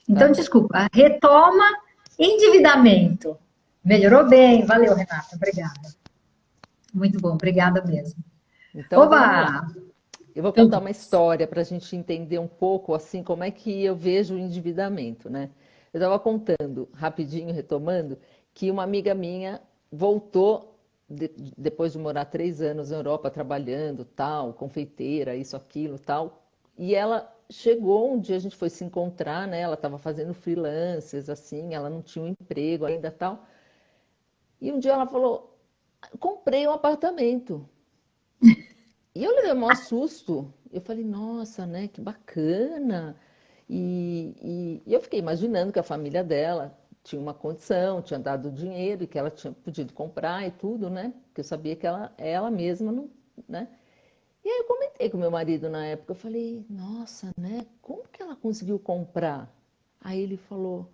Então, desculpa, retoma endividamento. Melhorou bem, valeu, Renata, obrigada. Muito bom, obrigada mesmo. Então, Oba! vamos lá. Eu vou contar uma história para a gente entender um pouco, assim, como é que eu vejo o endividamento, né? Eu estava contando, rapidinho, retomando, que uma amiga minha voltou, depois de morar 3 anos na Europa, trabalhando, tal, confeiteira, isso, aquilo, tal, e ela chegou, um dia a gente foi se encontrar, né? Ela estava fazendo freelances, assim, ela não tinha um emprego ainda, tal, e um dia ela falou, comprei um apartamento. E eu levei um maior susto. Eu falei, nossa, né, que bacana. E eu fiquei imaginando que a família dela tinha uma condição, tinha dado dinheiro e que ela tinha podido comprar e tudo, né? Porque eu sabia que ela mesma não, né? E aí eu comentei com meu marido na época, eu falei, nossa, né, como que ela conseguiu comprar? Aí ele falou,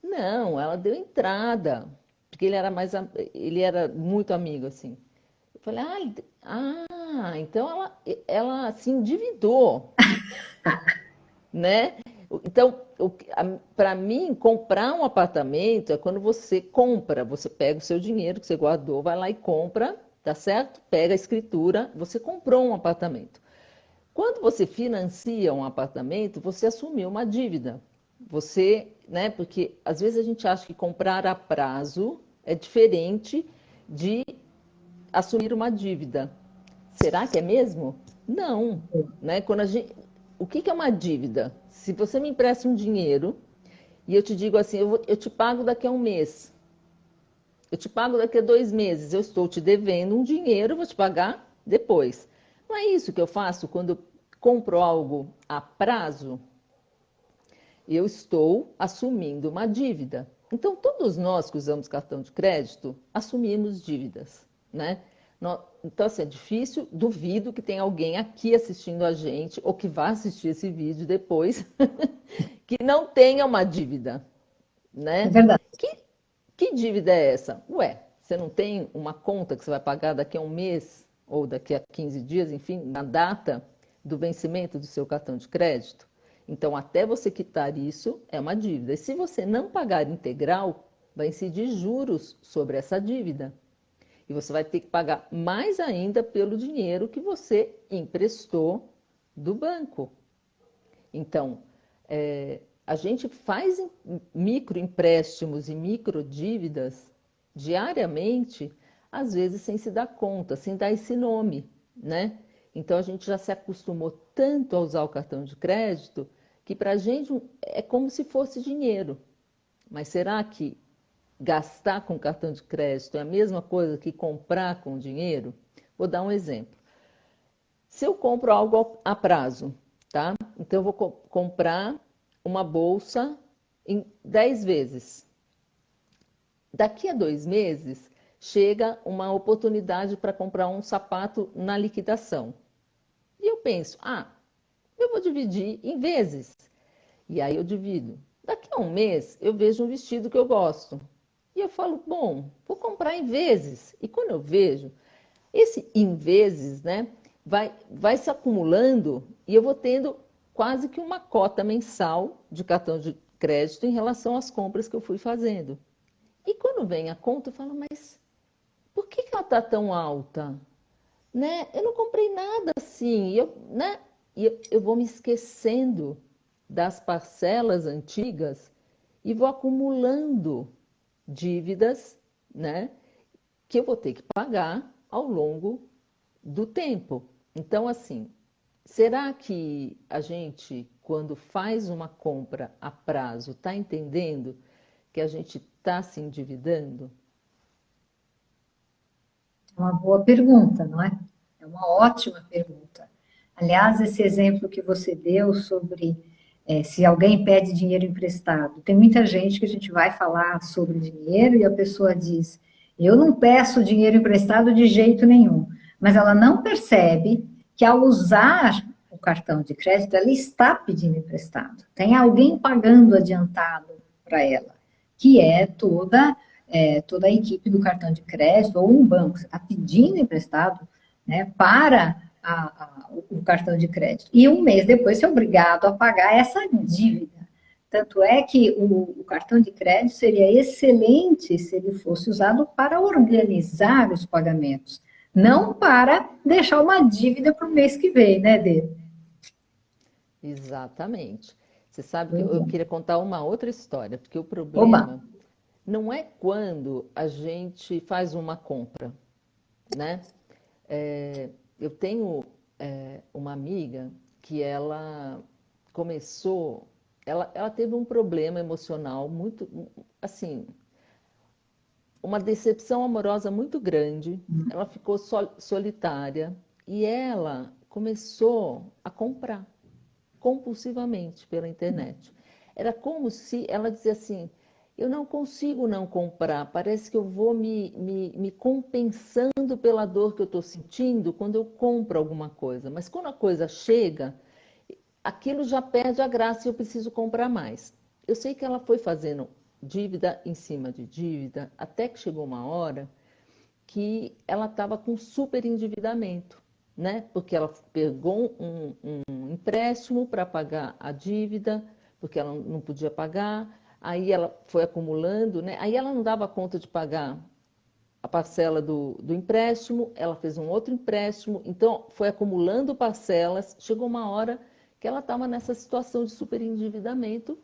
não, ela deu entrada, porque ele era muito amigo, assim. Eu falei, então ela se endividou, né? Então, para mim, comprar um apartamento é quando você compra, você pega o seu dinheiro que você guardou, vai lá e compra, tá certo? Pega a escritura, você comprou um apartamento. Quando você financia um apartamento, você assumiu uma dívida. Você, né? Porque às vezes a gente acha que comprar a prazo é diferente de assumir uma dívida. Será que é mesmo? Não, né? O que é uma dívida? Se você me empresta um dinheiro e eu te digo assim, eu te pago daqui a um mês, eu te pago daqui a 2 meses, eu estou te devendo um dinheiro, eu vou te pagar depois. Não é isso que eu faço quando eu compro algo a prazo? Eu estou assumindo uma dívida. Então, todos nós que usamos cartão de crédito assumimos dívidas, né? Então, assim, é difícil, duvido que tenha alguém aqui assistindo a gente, ou que vá assistir esse vídeo depois, que não tenha uma dívida, É né? verdade. Que dívida é essa? Ué, você não tem uma conta que você vai pagar daqui a um mês, ou daqui a 15 dias, enfim, na data do vencimento do seu cartão de crédito? Então, até você quitar isso, é uma dívida. E se você não pagar integral, vai incidir juros sobre essa dívida. E você vai ter que pagar mais ainda pelo dinheiro que você emprestou do banco. Então, a gente faz microempréstimos e microdívidas diariamente, às vezes sem se dar conta, sem dar esse nome, né? Então, a gente já se acostumou tanto a usar o cartão de crédito que para a gente é como se fosse dinheiro. Mas será que gastar com cartão de crédito é a mesma coisa que comprar com dinheiro? Vou dar um exemplo. Se eu compro algo a prazo, tá? Então eu vou comprar uma bolsa em 10 vezes. Daqui a 2 meses, chega uma oportunidade para comprar um sapato na liquidação. E eu penso, eu vou dividir em vezes. E aí eu divido. Daqui a um mês, eu vejo um vestido que eu gosto. E eu falo, bom, vou comprar em vezes. E quando eu vejo, esse em vezes, né, vai se acumulando e eu vou tendo quase que uma cota mensal de cartão de crédito em relação às compras que eu fui fazendo. E quando vem a conta, eu falo, mas por que ela está tão alta? Né? Eu não comprei nada assim. E eu vou me esquecendo das parcelas antigas e vou acumulando dívidas, né, que eu vou ter que pagar ao longo do tempo. Então, assim, será que a gente, quando faz uma compra a prazo, está entendendo que a gente está se endividando? É uma boa pergunta, não é? É uma ótima pergunta. Aliás, esse exemplo que você deu sobre se alguém pede dinheiro emprestado, tem muita gente que a gente vai falar sobre dinheiro e a pessoa diz: eu não peço dinheiro emprestado de jeito nenhum, mas ela não percebe que ao usar o cartão de crédito, ela está pedindo emprestado. Tem alguém pagando adiantado para ela, que é toda toda a equipe do cartão de crédito ou um banco, você está pedindo emprestado, né, para o cartão de crédito. E um mês depois você é obrigado a pagar essa dívida. Tanto é que o cartão de crédito seria excelente se ele fosse usado para organizar os pagamentos, não para deixar uma dívida para o mês que vem, né, Dê? Exatamente. Você sabe que Pois eu é. queria contar uma outra história, porque o Oba! problema não é quando a gente faz uma compra, né? Eu tenho uma amiga que ela começou, ela teve um problema emocional muito, assim, uma decepção amorosa muito grande. Ela ficou solitária e ela começou a comprar compulsivamente pela internet. Era como se ela dizia assim: eu não consigo não comprar, parece que eu vou me compensando pela dor que eu estou sentindo quando eu compro alguma coisa. Mas quando a coisa chega, aquilo já perde a graça e eu preciso comprar mais. Eu sei que ela foi fazendo dívida em cima de dívida, até que chegou uma hora que ela estava com super endividamento, né? Porque ela pegou um empréstimo para pagar a dívida, porque ela não podia pagar, aí ela foi acumulando, né? Aí ela não dava conta de pagar a parcela do empréstimo, ela fez um outro empréstimo, então foi acumulando parcelas, chegou uma hora que ela estava nessa situação de superendividamento,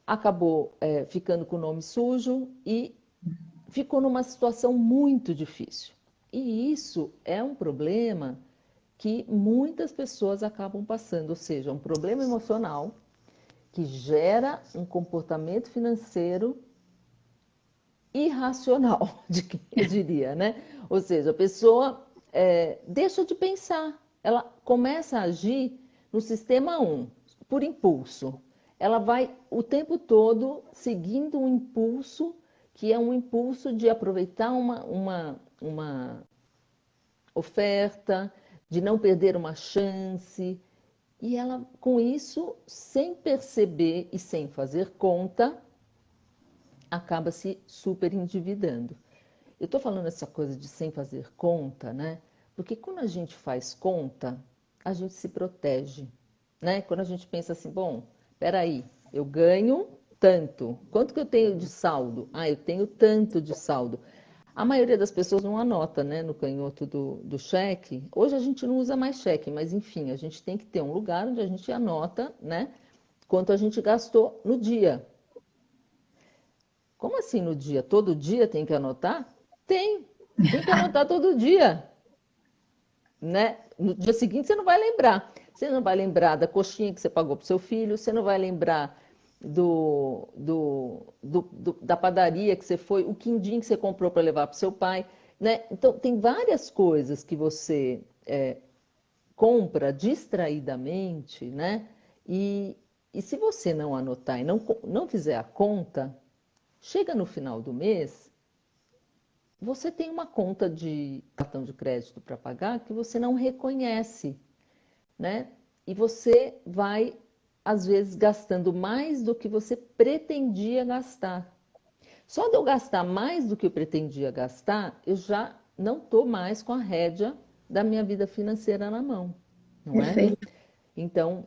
acabou ficando com o nome sujo e ficou numa situação muito difícil. E isso é um problema que muitas pessoas acabam passando, ou seja, um problema emocional que gera um comportamento financeiro irracional, de quem eu diria, né? Ou seja, a pessoa deixa de pensar, ela começa a agir no sistema um por impulso. Ela vai o tempo todo seguindo um impulso, que é um impulso de aproveitar uma oferta, de não perder uma chance. E ela, com isso, sem perceber e sem fazer conta, acaba se super endividando. Eu estou falando essa coisa de sem fazer conta, né? Porque quando a gente faz conta, a gente se protege, né? Quando a gente pensa assim, bom, peraí, eu ganho tanto. Quanto que eu tenho de saldo? Ah, eu tenho tanto de saldo. A maioria das pessoas não anota, né, no canhoto do cheque. Hoje a gente não usa mais cheque, mas enfim, a gente tem que ter um lugar onde a gente anota, né, quanto a gente gastou no dia. Como assim no dia? Todo dia tem que anotar? Tem que anotar todo dia, né? No dia seguinte você não vai lembrar. Você não vai lembrar da coxinha que você pagou para o seu filho, você não vai lembrar da padaria que você foi, o quindim que você comprou para levar para o seu pai, né? Então, tem várias coisas que você compra distraidamente, né? E se você não anotar e não fizer a conta, chega no final do mês, você tem uma conta de cartão de crédito para pagar que você não reconhece, né? E você vai, às vezes, gastando mais do que você pretendia gastar. Só de eu gastar mais do que eu pretendia gastar, eu já não estou mais com a rédea da minha vida financeira na mão, não é? Perfeito. Então,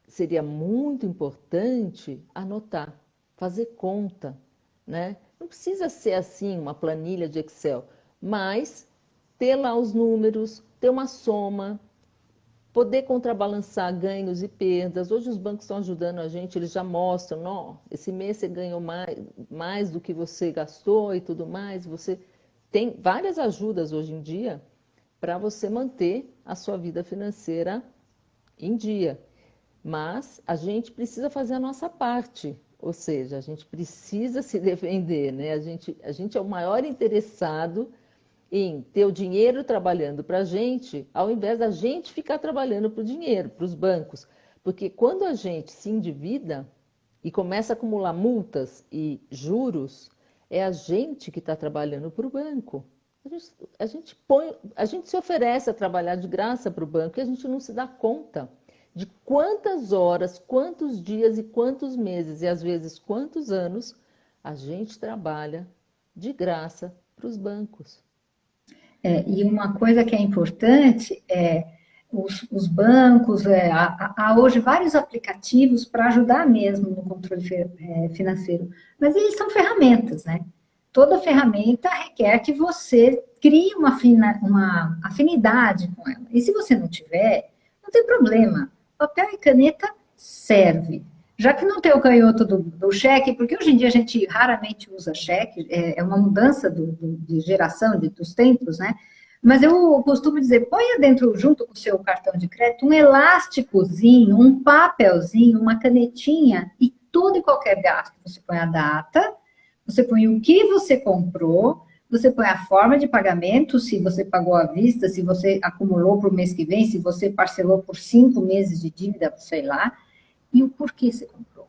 seria muito importante anotar, fazer conta, né? Não precisa ser assim uma planilha de Excel, mas ter lá os números, ter uma soma, poder contrabalançar ganhos e perdas. Hoje os bancos estão ajudando a gente, eles já mostram, não, esse mês você ganhou mais do que você gastou e tudo mais. Você tem várias ajudas hoje em dia para você manter a sua vida financeira em dia. Mas a gente precisa fazer a nossa parte, ou seja, a gente precisa se defender, né? A gente é o maior interessado em ter o dinheiro trabalhando para a gente, ao invés da gente ficar trabalhando para o dinheiro, para os bancos. Porque quando a gente se endivida e começa a acumular multas e juros, é a gente que está trabalhando para o banco. A gente se oferece a trabalhar de graça para o banco e a gente não se dá conta de quantas horas, quantos dias e quantos meses, e às vezes quantos anos a gente trabalha de graça para os bancos. E uma coisa que é importante é os bancos, há hoje vários aplicativos para ajudar mesmo no controle financeiro, mas eles são ferramentas, né? Toda ferramenta requer que você crie uma afinidade com ela. E se você não tiver, não tem problema. Papel e caneta serve. Já que não tem o canhoto do cheque, porque hoje em dia a gente raramente usa cheque, é uma mudança de geração, dos tempos, né? Mas eu costumo dizer, ponha dentro, junto com o seu cartão de crédito, um elásticozinho, um papelzinho, uma canetinha, e todo e qualquer gasto. Você põe a data, você põe o que você comprou, você põe a forma de pagamento, se você pagou à vista, se você acumulou para o mês que vem, se você parcelou por 5 meses de dívida, sei lá, e o porquê você comprou.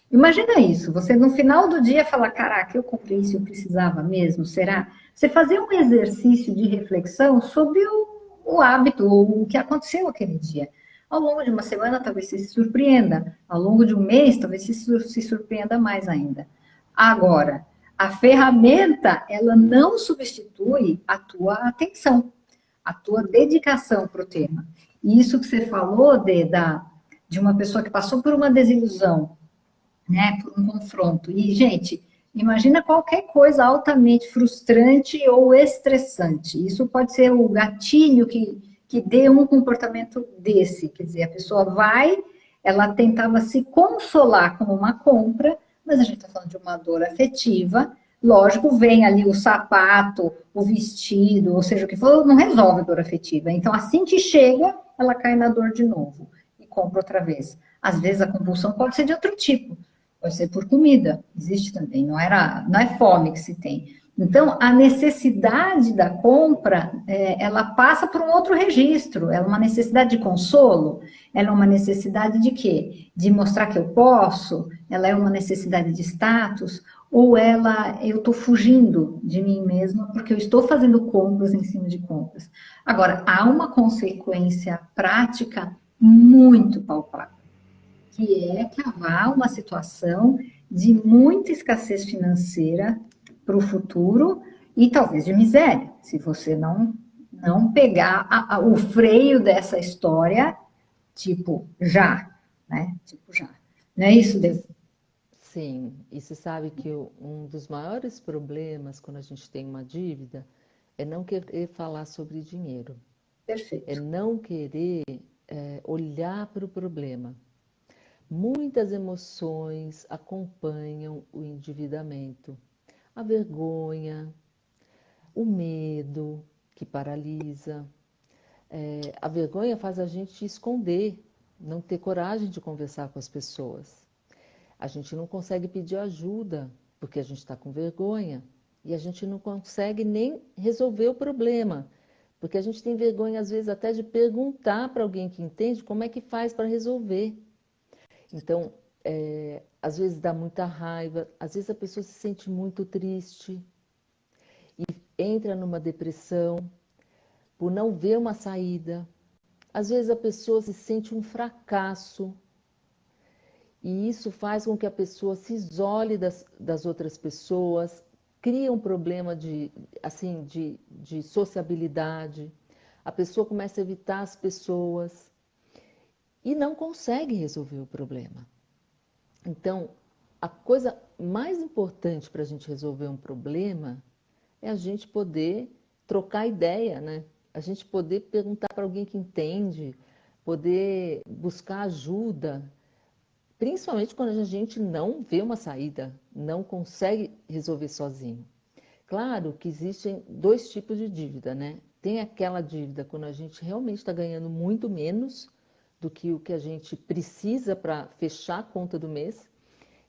Imagina isso, você no final do dia fala, caraca, eu comprei isso, eu precisava mesmo, será? Você fazer um exercício de reflexão sobre o hábito, o que aconteceu aquele dia. Ao longo de uma semana, talvez você se surpreenda. Ao longo de um mês, talvez se surpreenda mais ainda. Agora, a ferramenta, ela não substitui a tua atenção, a tua dedicação para o tema. E isso que você falou, de uma pessoa que passou por uma desilusão, né, por um confronto. E, gente, imagina qualquer coisa altamente frustrante ou estressante. Isso pode ser o gatilho que dê um comportamento desse. Quer dizer, a pessoa vai, ela tentava se consolar com uma compra, mas a gente está falando de uma dor afetiva. Lógico, vem ali o sapato, o vestido, ou seja, o que for, não resolve a dor afetiva. Então, assim que chega, ela cai na dor de novo e compra outra vez. Às vezes a compulsão pode ser de outro tipo. Pode ser por comida, existe também, não é fome que se tem. Então, a necessidade da compra, ela passa por um outro registro, ela é uma necessidade de consolo, ela é uma necessidade de quê? De mostrar que eu posso, ela é uma necessidade de status, ou eu estou fugindo de mim mesma porque eu estou fazendo compras em cima de compras. Agora, há uma consequência prática muito palpável, que é cavar uma situação de muita escassez financeira para o futuro e talvez de miséria, se você não pegar o freio dessa história, tipo, já, né? Tipo, já. Não é isso, Deus? Sim, e você sabe que um dos maiores problemas quando a gente tem uma dívida é não querer falar sobre dinheiro, é Perfeito. não querer olhar para o problema. Muitas emoções acompanham o endividamento. A vergonha, o medo, que paralisa. A vergonha faz a gente esconder, não ter coragem de conversar com as pessoas. A gente não consegue pedir ajuda, porque a gente está com vergonha. E a gente não consegue nem resolver o problema, porque a gente tem vergonha, às vezes, até de perguntar para alguém que entende como é que faz para resolver. Então, às vezes dá muita raiva, às vezes a pessoa se sente muito triste e entra numa depressão por não ver uma saída. Às vezes a pessoa se sente um fracasso e isso faz com que a pessoa se isole das outras pessoas, cria um problema assim, de sociabilidade. A pessoa começa a evitar as pessoas e não consegue resolver o problema. Então, a coisa mais importante para a gente resolver um problema é a gente poder trocar ideia, né? A gente poder perguntar para alguém que entende, poder buscar ajuda, principalmente quando a gente não vê uma saída, não consegue resolver sozinho. Claro que existem dois tipos de dívida, né? Tem aquela dívida quando a gente realmente está ganhando muito menos do que o que a gente precisa para fechar a conta do mês.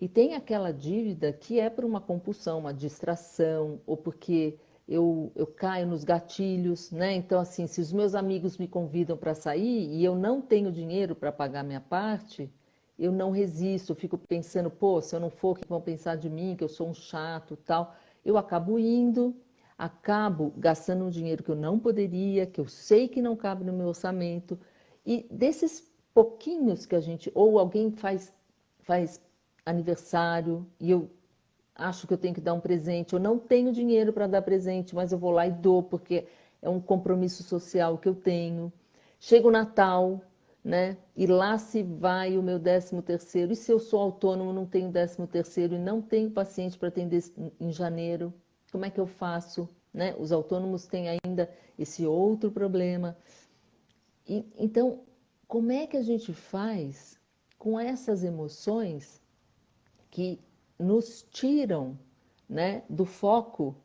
E tem aquela dívida que é por uma compulsão, uma distração, ou porque eu caio nos gatilhos, né? Então, assim, se os meus amigos me convidam para sair e eu não tenho dinheiro para pagar minha parte, eu não resisto, eu fico pensando, pô, se eu não for, o que vão pensar de mim, que eu sou um chato, tal. Eu acabo indo, acabo gastando um dinheiro que eu não poderia, que eu sei que não cabe no meu orçamento. E desses pouquinhos que a gente, ou alguém faz aniversário e eu acho que eu tenho que dar um presente, eu não tenho dinheiro para dar presente, mas eu vou lá e dou, porque é um compromisso social que eu tenho. Chega o Natal, né? E lá se vai o meu 13º. E se eu sou autônomo, não tenho 13º e não tenho paciente para atender em janeiro, como é que eu faço? Né? Os autônomos têm ainda esse outro problema. Então, como é que a gente faz com essas emoções que nos tiram, né, do foco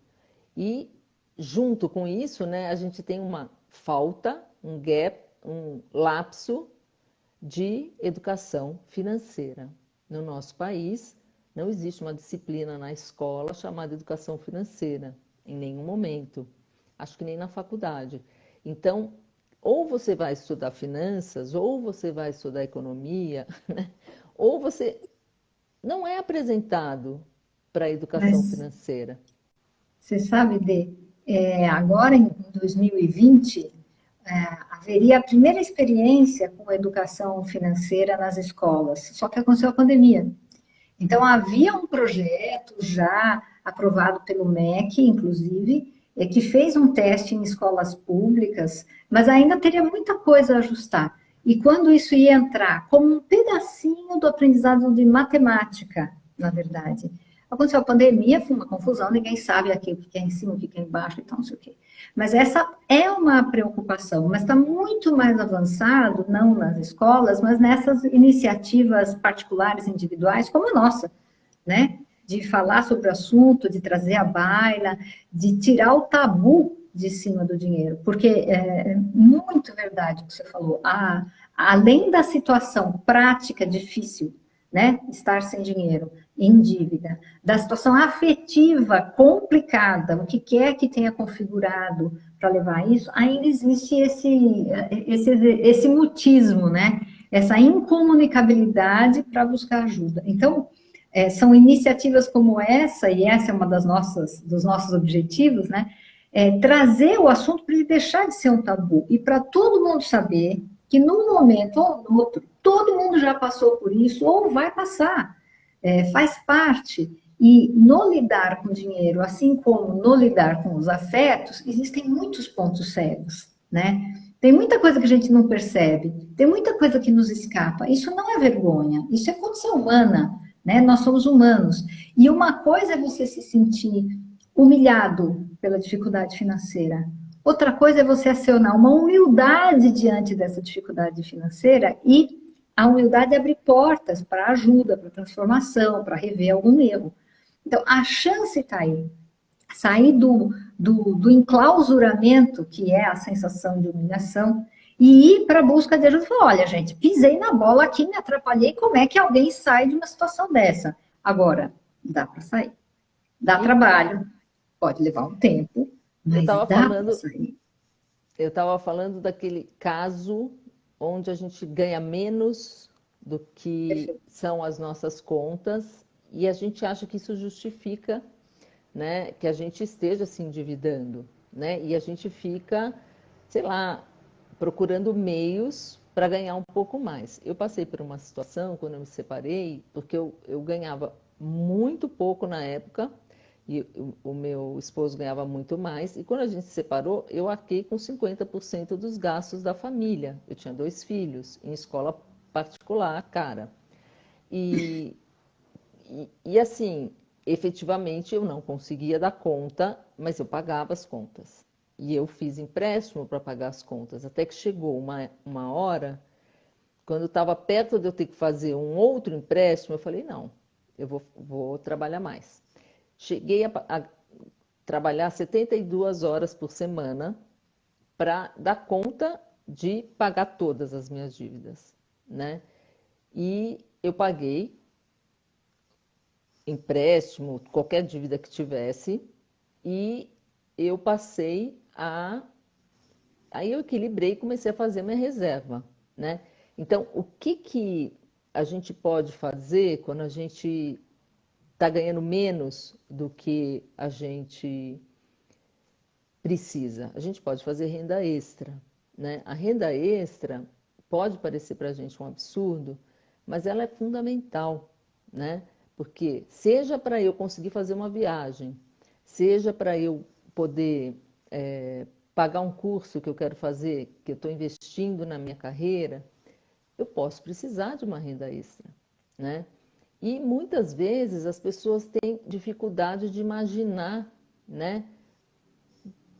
e junto com isso, né, a gente tem uma falta, um gap, um lapso de educação financeira. No nosso país, não existe uma disciplina na escola chamada educação financeira, em nenhum momento. Acho que nem na faculdade. Então, ou você vai estudar finanças, ou você vai estudar economia, né? Ou você não é apresentado para a educação Mas financeira. você sabe, Dê, agora em 2020, haveria a primeira experiência com educação financeira nas escolas, só que aconteceu a pandemia. Então, havia um projeto já aprovado pelo MEC, inclusive, que fez um teste em escolas públicas, mas ainda teria muita coisa a ajustar. E quando isso ia entrar como um pedacinho do aprendizado de matemática, na verdade. Aconteceu a pandemia, foi uma confusão, ninguém sabe aqui o que é em cima, o que é embaixo, então não sei o quê. Mas essa é uma preocupação, mas está muito mais avançado, não nas escolas, mas nessas iniciativas particulares, individuais, como a nossa, né? De falar sobre o assunto, de trazer à baila, de tirar o tabu de cima do dinheiro, porque é muito verdade o que você falou. Além da situação prática difícil, né? Estar sem dinheiro, em dívida, da situação afetiva complicada, o que é que tenha configurado para levar a isso, ainda existe esse mutismo, né? Essa incomunicabilidade para buscar ajuda. Então, são iniciativas como essa, e essa é uma dos nossos objetivos, né? Trazer o assunto para ele deixar de ser um tabu e para todo mundo saber que num momento ou no outro, todo mundo já passou por isso ou vai passar, faz parte. E no lidar com o dinheiro, assim como no lidar com os afetos, existem muitos pontos cegos, né? Tem muita coisa que a gente não percebe, tem muita coisa que nos escapa. Isso não é vergonha, isso é condição humana, né? Nós somos humanos. E uma coisa é você se sentir humilhado pela dificuldade financeira. Outra coisa é você acionar uma humildade diante dessa dificuldade financeira e a humildade abre portas para ajuda, para transformação, para rever algum erro. Então, a chance está aí. Sair do enclausuramento, que é a sensação de humilhação, e ir para a busca de ajuda. Falar, olha, gente, pisei na bola aqui, me atrapalhei, como é que alguém sai de uma situação dessa? Agora, dá para sair. Dá E trabalho, pode levar um tempo, eu mas estava dá para falando, sair. eu estava falando daquele caso onde a gente ganha menos do que Perfeito. são as nossas contas e a gente acha que isso justifica, né, que a gente esteja se endividando, né? E a gente fica, sei lá, procurando meios para ganhar um pouco mais. Eu passei por uma situação quando eu me separei, porque eu ganhava muito pouco na época e o meu esposo ganhava muito mais. E quando a gente se separou, eu arquei com 50% dos gastos da família. Eu tinha 2 filhos em escola particular, cara. E, e assim, efetivamente eu não conseguia dar conta, mas eu pagava as contas. E eu fiz empréstimo para pagar as contas, até que chegou uma hora, quando estava perto de eu ter que fazer um outro empréstimo, eu falei, não, eu vou trabalhar mais. Cheguei a trabalhar 72 horas por semana para dar conta de pagar todas as minhas dívidas, né? E eu paguei empréstimo, qualquer dívida que tivesse, e eu passei a. Aí eu equilibrei e comecei a fazer minha reserva, né? Então, o que que a gente pode fazer quando a gente está ganhando menos do que a gente precisa? A gente pode fazer renda extra, né? A renda extra pode parecer para a gente um absurdo, mas ela é fundamental, né? Porque seja para eu conseguir fazer uma viagem, seja para eu poder pagar um curso que eu quero fazer, que eu estou investindo na minha carreira, eu posso precisar de uma renda extra, né? E muitas vezes as pessoas têm dificuldade de imaginar, né?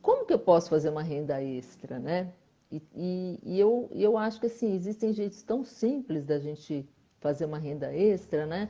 Como que eu posso fazer uma renda extra, né? E eu acho que assim, existem jeitos tão simples da gente fazer uma renda extra, né?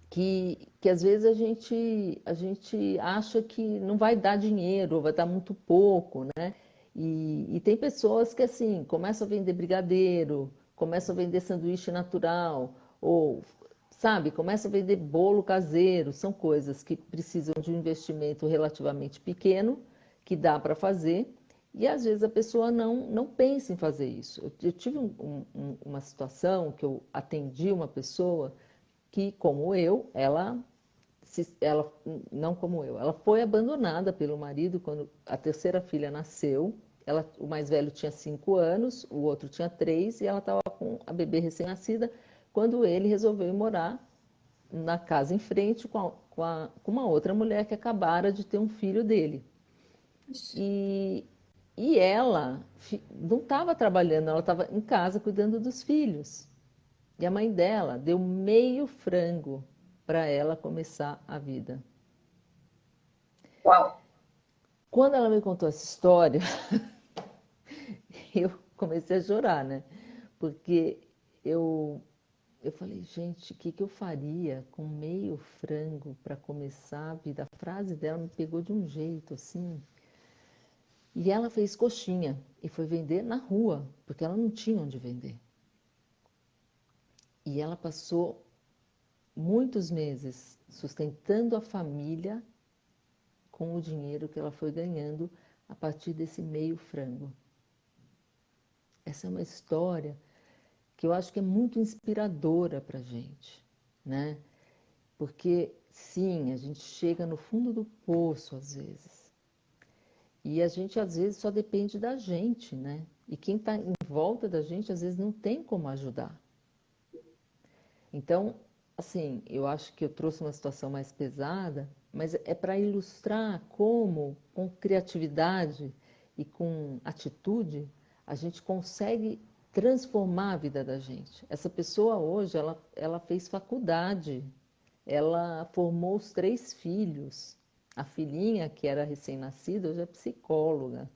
Que às vezes a gente acha que não vai dar dinheiro, ou vai dar muito pouco, né? E tem pessoas que assim, começam a vender brigadeiro, começam a vender sanduíche natural, ou, sabe, começam a vender bolo caseiro. São coisas que precisam de um investimento relativamente pequeno, que dá para fazer, e às vezes a pessoa não pensa em fazer isso. Eu tive uma situação que eu atendi uma pessoa que, como eu, ela não como eu, ela foi abandonada pelo marido quando a terceira filha nasceu. O mais velho tinha 5 anos, o outro tinha 3, e ela estava com a bebê recém-nascida quando ele resolveu ir morar na casa em frente com uma outra mulher que acabara de ter um filho dele. E, e ela não estava trabalhando, ela estava em casa cuidando dos filhos. E a mãe dela deu meio frango para ela começar a vida. Uau! Quando ela me contou essa história, eu comecei a chorar, né? Porque eu falei, gente, o que que eu faria com meio frango para começar a vida? A frase dela me pegou de um jeito assim. E ela fez coxinha e foi vender na rua, porque ela não tinha onde vender. E ela passou muitos meses sustentando a família com o dinheiro que ela foi ganhando a partir desse meio frango. Essa é uma história que eu acho que é muito inspiradora para a gente, né? Porque, sim, a gente chega no fundo do poço às vezes. E a gente, às vezes, só depende da gente, né? E quem está em volta da gente, às vezes, não tem como ajudar. Então, assim, eu acho que eu trouxe uma situação mais pesada, mas é para ilustrar como, com criatividade e com atitude, a gente consegue transformar a vida da gente. Essa pessoa hoje, ela fez faculdade, ela formou os 3 filhos. A filhinha, que era recém-nascida, hoje é psicóloga.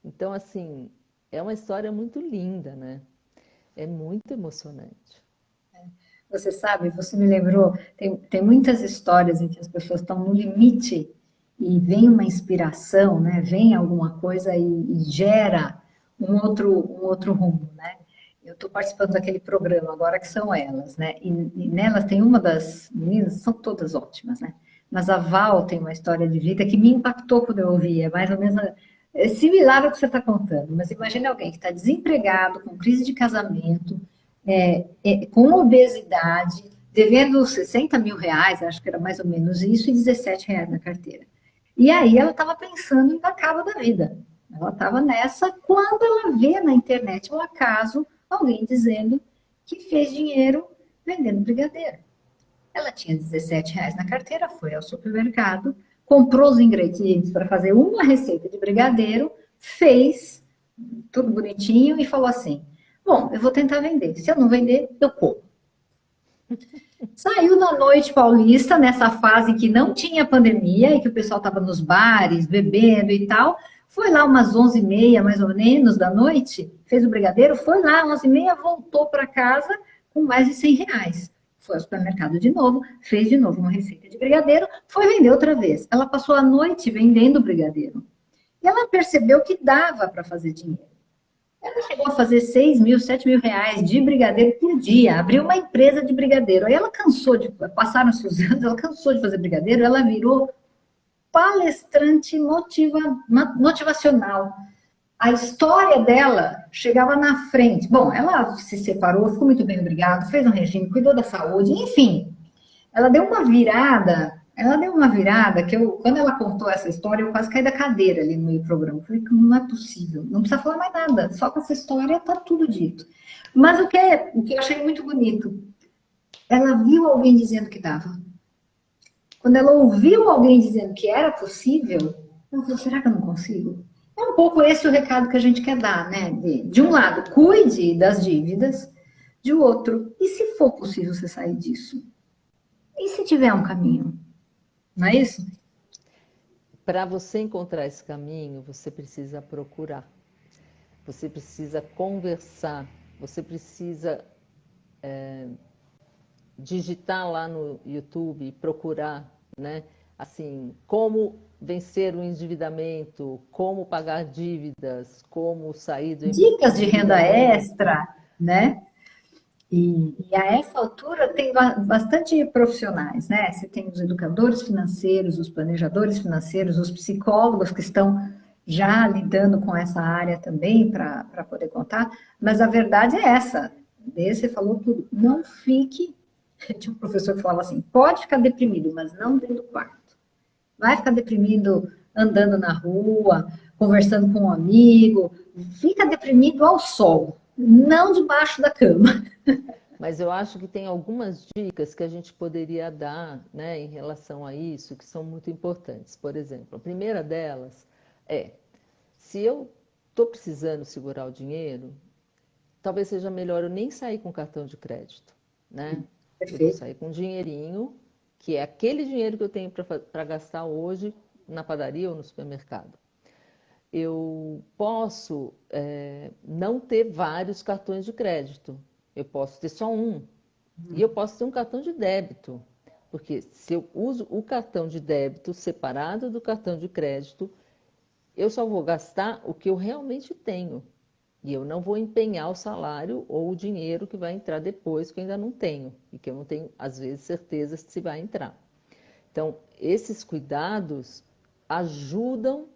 Então, assim, é uma história muito linda, né? É muito emocionante. Você sabe, você me lembrou, tem muitas histórias em que as pessoas estão no limite e vem uma inspiração, né? Vem alguma coisa e gera um outro rumo, né? Eu estou participando daquele programa agora que são elas, né? E nelas tem uma das meninas, são todas ótimas, né? Mas a Val tem uma história de vida que me impactou quando eu ouvi, é mais ou menos é similar ao que você está contando, mas imagine alguém que está desempregado, com crise de casamento, com obesidade, devendo 60 mil reais, acho que era mais ou menos isso, e 17 reais na carteira. E aí ela estava pensando em dar cabo da vida. Ela estava nessa quando ela vê na internet um acaso, alguém dizendo que fez dinheiro vendendo brigadeiro. Ela tinha 17 reais na carteira, foi ao supermercado, comprou os ingredientes para fazer uma receita de brigadeiro, fez tudo bonitinho e falou assim: bom, eu vou tentar vender. Se eu não vender, eu como. Saiu na noite paulista, nessa fase que não tinha pandemia e que o pessoal estava nos bares, bebendo e tal. Foi lá umas 11h30, mais ou menos, da noite, fez o brigadeiro, foi lá, 11h30, voltou para casa com mais de 100 reais. Foi ao supermercado de novo, fez de novo uma receita de brigadeiro, foi vender outra vez. Ela passou a noite vendendo brigadeiro. E ela percebeu que dava para fazer dinheiro. Ela chegou a fazer 6 mil, 7 mil reais de brigadeiro por dia, abriu uma empresa de brigadeiro. Aí ela cansou passaram-se os anos, ela cansou de fazer brigadeiro, ela virou palestrante motivacional. A história dela chegava na frente. Bom, ela se separou, ficou muito bem, obrigado, fez um regime, cuidou da saúde, enfim. Ela deu uma virada que quando ela contou essa história, eu quase caí da cadeira ali no meio do programa. Eu falei, não é possível, não precisa falar mais nada, só com essa história tá tudo dito. Mas o que eu achei muito bonito, Ela viu alguém dizendo que dava. Quando ela ouviu alguém dizendo que era possível, ela falou, será que eu não consigo? É um pouco esse o recado que a gente quer dar, né? De um lado, cuide das dívidas, de outro, e se for possível você sair disso? E se tiver um caminho? Não é isso? Para você encontrar esse caminho, você precisa procurar, você precisa conversar, você precisa digitar lá no YouTube, procurar, né? Assim, como vencer o endividamento, como pagar dívidas, como sair do Dicas de renda endividamento. extra, né? E a essa altura tem bastante profissionais, né? Você tem os educadores financeiros, os planejadores financeiros, os psicólogos que estão já lidando com essa área também para poder contar, mas a verdade é essa. Você falou tudo. Não fique. Tinha um professor que falava assim: pode ficar deprimido, mas não dentro do quarto. Vai ficar deprimido andando na rua, conversando com um amigo. Fica deprimido ao sol, não debaixo da cama. Mas eu acho que tem algumas dicas que a gente poderia dar, né, em relação a isso, que são muito importantes. Por exemplo, a primeira delas é, se eu estou precisando segurar o dinheiro, talvez seja melhor eu nem sair com cartão de crédito, né? Eu vou Perfeito. sair com um dinheirinho, que é aquele dinheiro que eu tenho para gastar hoje na padaria ou no supermercado. Eu posso não ter vários cartões de crédito, eu posso ter só um. E eu posso ter um cartão de débito, porque se eu uso o cartão de débito separado do cartão de crédito, eu só vou gastar o que eu realmente tenho. E eu não vou empenhar o salário ou o dinheiro que vai entrar depois, que eu ainda não tenho. E que eu não tenho, às vezes, certeza se vai entrar. Então, esses cuidados ajudam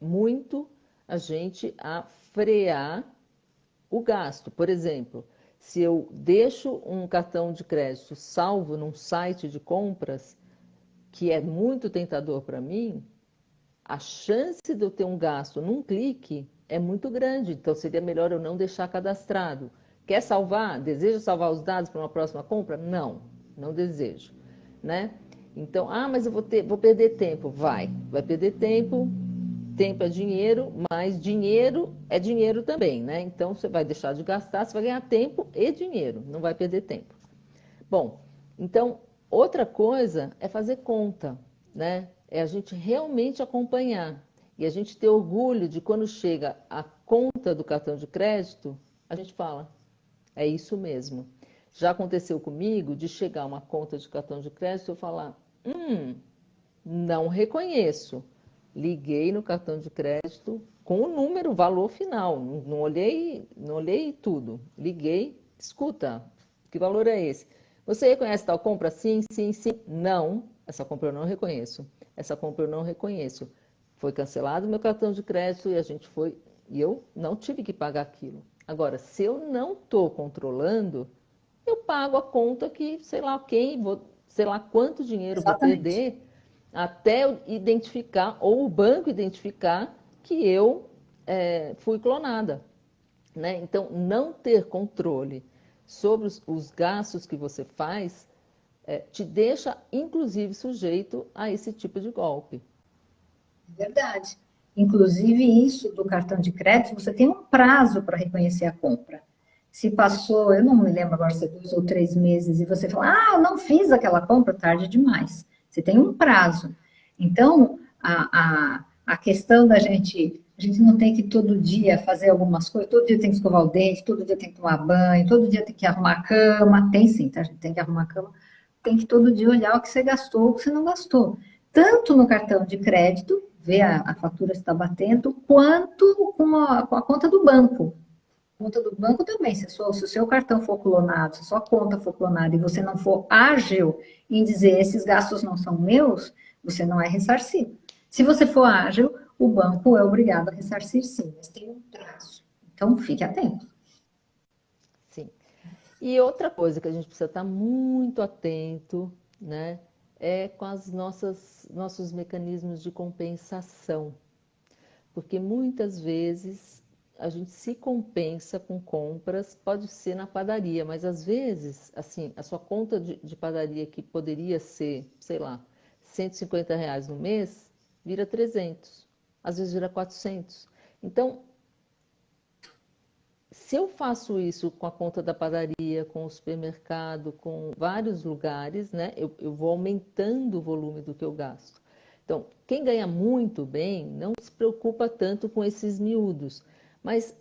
muito a gente a frear o gasto. Por exemplo, se eu deixo um cartão de crédito salvo num site de compras, que é muito tentador para mim, a chance de eu ter um gasto num clique é muito grande. Então, seria melhor eu não deixar cadastrado. Quer salvar? Deseja salvar os dados para uma próxima compra? Não, não desejo, né? Então, mas eu vou perder tempo. Vai perder tempo. Tempo é dinheiro, mas dinheiro é dinheiro também, né? Então, você vai deixar de gastar, você vai ganhar tempo e dinheiro, não vai perder tempo. Bom, então, outra coisa é fazer conta, né? É a gente realmente acompanhar. E a gente ter orgulho de quando chega a conta do cartão de crédito, a gente fala, é isso mesmo. Já aconteceu comigo de chegar uma conta de cartão de crédito e eu falar, não reconheço. Liguei no cartão de crédito com o número, o valor final. Não olhei tudo. Liguei, escuta, que valor é esse? Você reconhece tal compra? Sim, sim, sim. Não, essa compra eu não reconheço. Essa compra eu não reconheço. Foi cancelado meu cartão de crédito e a gente foi. E eu não tive que pagar aquilo. Agora, se eu não estou controlando, eu pago a conta que, sei lá quem, sei lá quanto dinheiro vou Exatamente. perder até eu identificar, ou o banco identificar, que eu fui clonada. Né? Então, não ter controle sobre os gastos que você faz te deixa, inclusive, sujeito a esse tipo de golpe. Verdade. Inclusive, isso do cartão de crédito, você tem um prazo para reconhecer a compra. Se passou, eu não me lembro agora se é 2 ou 3 meses, e você fala, eu não fiz aquela compra, tarde demais. Você tem um prazo. Então, a questão da a gente não tem que todo dia fazer algumas coisas, todo dia tem que escovar o dente, todo dia tem que tomar banho, todo dia tem que arrumar a cama. Tem sim, tá? A gente tem que arrumar a cama. Tem que todo dia olhar o que você gastou, o que você não gastou. Tanto no cartão de crédito, ver a fatura se está batendo, quanto com a conta do banco. Conta do banco também, se o seu cartão for clonado, se a sua conta for clonada e você não for ágil em dizer esses gastos não são meus, você não é ressarcido. Se você for ágil, o banco é obrigado a ressarcir sim, mas tem um prazo. Então, fique atento. Sim. E outra coisa que a gente precisa estar muito atento, né, é com as nossos mecanismos de compensação. Porque muitas vezes a gente se compensa com compras, pode ser na padaria, mas às vezes, assim, a sua conta de padaria que poderia ser, sei lá, R$ 150 no mês, vira 300, às vezes vira 400. Então, se eu faço isso com a conta da padaria, com o supermercado, com vários lugares, né, eu vou aumentando o volume do que eu gasto. Então, quem ganha muito bem não se preocupa tanto com esses miúdos, mas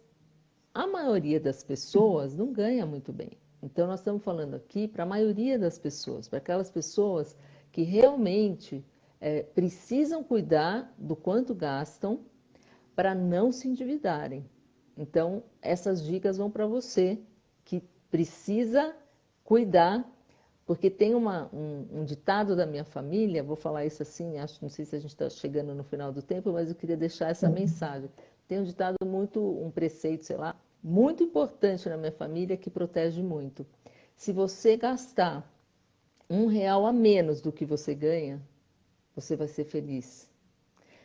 a maioria das pessoas não ganha muito bem. Então, nós estamos falando aqui para a maioria das pessoas, para aquelas pessoas que realmente precisam cuidar do quanto gastam para não se endividarem. Então, essas dicas vão para você que precisa cuidar, porque tem um ditado da minha família, vou falar isso assim, acho, não sei se a gente está chegando no final do tempo, mas eu queria deixar essa mensagem. Tem um ditado muito, um preceito, sei lá, muito importante na minha família que protege muito. Se você gastar R$ 1 a menos do que você ganha, você vai ser feliz.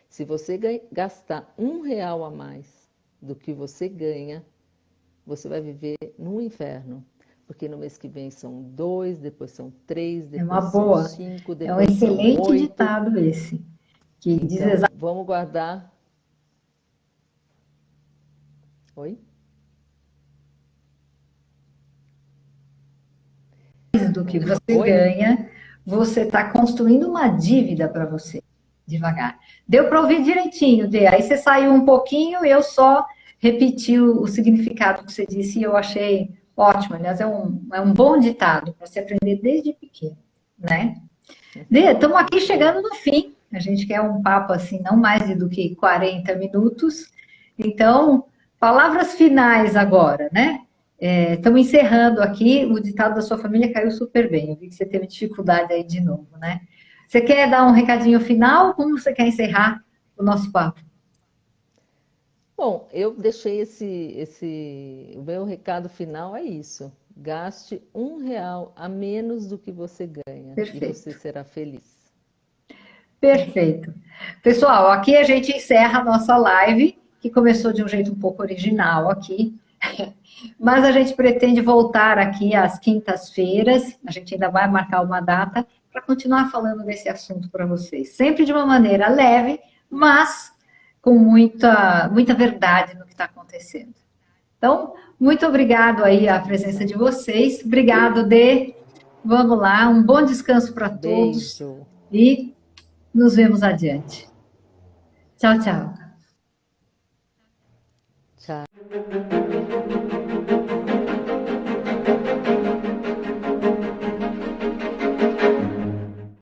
Se você gastar R$ 1 a mais do que você ganha, você vai viver num inferno. Porque no mês que vem são 2, depois são 3, É uma depois são boa, 5, é um depois são excelente 8. ditado esse, que diz Então, vamos guardar. Oi? do que você Oi? ganha, você está construindo uma dívida para você, devagar. Deu para ouvir direitinho, Dê? Aí você saiu um pouquinho, eu só repeti o significado que você disse e eu achei ótimo. Aliás, é um bom ditado para se aprender desde pequeno, né? Dê, estamos aqui chegando no fim. A gente quer um papo assim, não mais do que 40 minutos. Então, palavras finais agora, né? Estamos encerrando aqui. O ditado da sua família caiu super bem. Eu vi que você teve dificuldade aí de novo, né? Você quer dar um recadinho final? Como você quer encerrar o nosso papo? Bom, eu deixei o meu recado final é isso. Gaste R$ 1 a menos do que você ganha e você Perfeito. será feliz. Perfeito. Pessoal, aqui a gente encerra a nossa live, que começou de um jeito um pouco original aqui, mas a gente pretende voltar aqui às quintas-feiras, a gente ainda vai marcar uma data para continuar falando desse assunto para vocês, sempre de uma maneira leve, mas com muita verdade no que está acontecendo. Então, muito obrigado aí a presença de vocês, obrigado, Dê. Vamos lá, um bom descanso para todos Beijo. e nos vemos adiante. Tchau, tchau. Tchau.